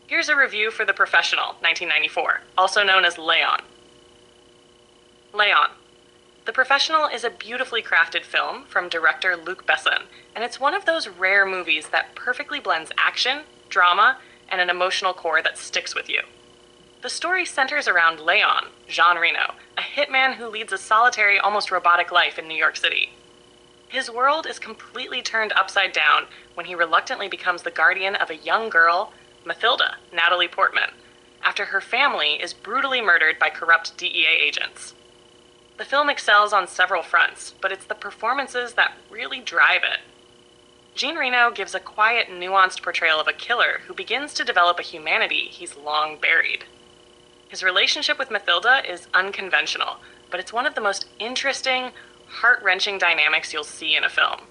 Here's a review for The Professional, 1994, also known as Leon. Leon. The Professional is a beautifully crafted film from director Luc Besson, and it's one of those rare movies that perfectly blends action, drama, and an emotional core that sticks with you. The story centers around Leon, Jean Reno, a hitman who leads a solitary, almost robotic life in New York City. His world is completely turned upside down when he reluctantly becomes the guardian of a young girl, Mathilda, Natalie Portman, after her family is brutally murdered by corrupt DEA agents. The film excels on several fronts, but it's the performances that really drive it. Jean Reno gives a quiet, nuanced portrayal of a killer who begins to develop a humanity he's long buried. His relationship with Mathilda is unconventional, but it's one of the most interesting, heart-wrenching dynamics you'll see in a film.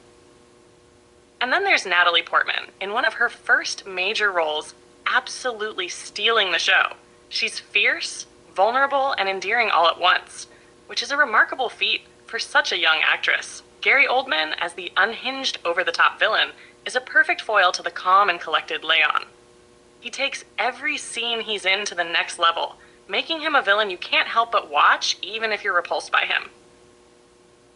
And then there's Natalie Portman, in one of her first major roles, absolutely stealing the show. She's fierce, vulnerable, and endearing all at once, which is a remarkable feat for such a young actress. Gary Oldman, as the unhinged, over-the-top villain, is a perfect foil to the calm and collected Leon. He takes every scene he's in to the next level, making him a villain you can't help but watch, even if you're repulsed by him.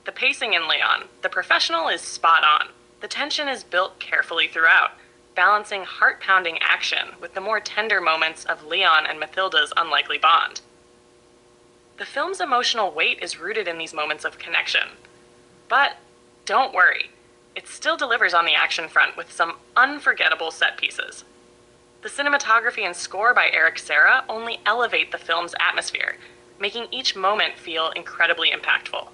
The pacing in Leon, The Professional, is spot on. The tension is built carefully throughout, balancing heart-pounding action with the more tender moments of Leon and Mathilda's unlikely bond. The film's emotional weight is rooted in these moments of connection. But don't worry, it still delivers on the action front with some unforgettable set pieces. The cinematography and score by Eric Serra only elevate the film's atmosphere, making each moment feel incredibly impactful.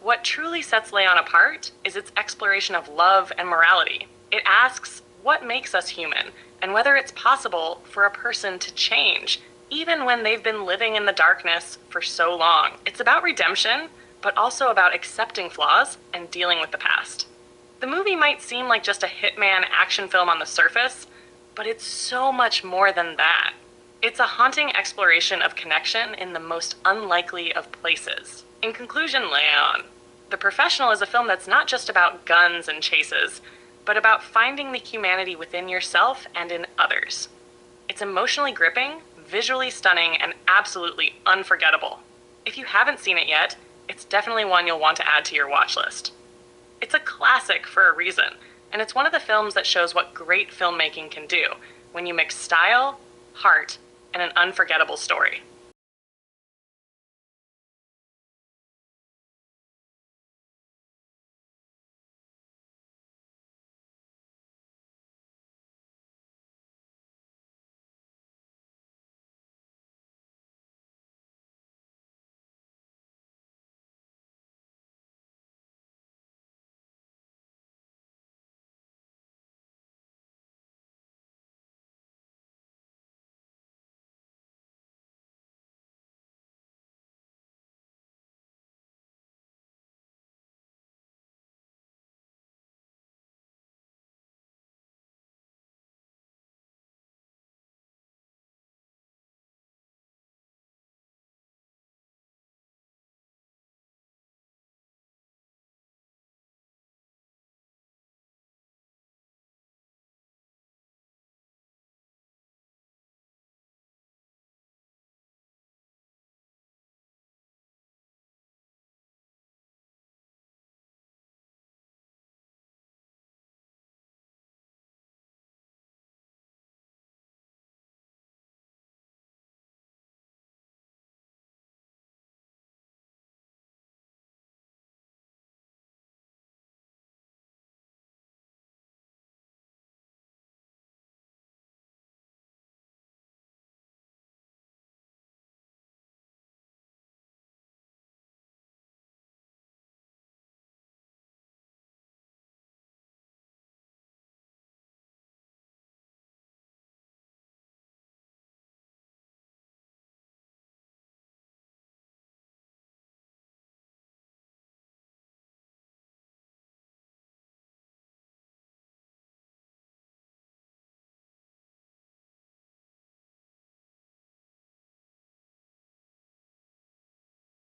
What truly sets Leon apart is its exploration of love and morality. It asks what makes us human, and whether it's possible for a person to change, even when they've been living in the darkness for so long. It's about redemption, but also about accepting flaws and dealing with the past. The movie might seem like just a hitman action film on the surface, but it's so much more than that. It's a haunting exploration of connection in the most unlikely of places. In conclusion, Leon, The Professional is a film that's not just about guns and chases, but about finding the humanity within yourself and in others. It's emotionally gripping, visually stunning, and absolutely unforgettable. If you haven't seen it yet, it's definitely one you'll want to add to your watch list. It's a classic for a reason, and it's one of the films that shows what great filmmaking can do when you mix style, heart, and an unforgettable story.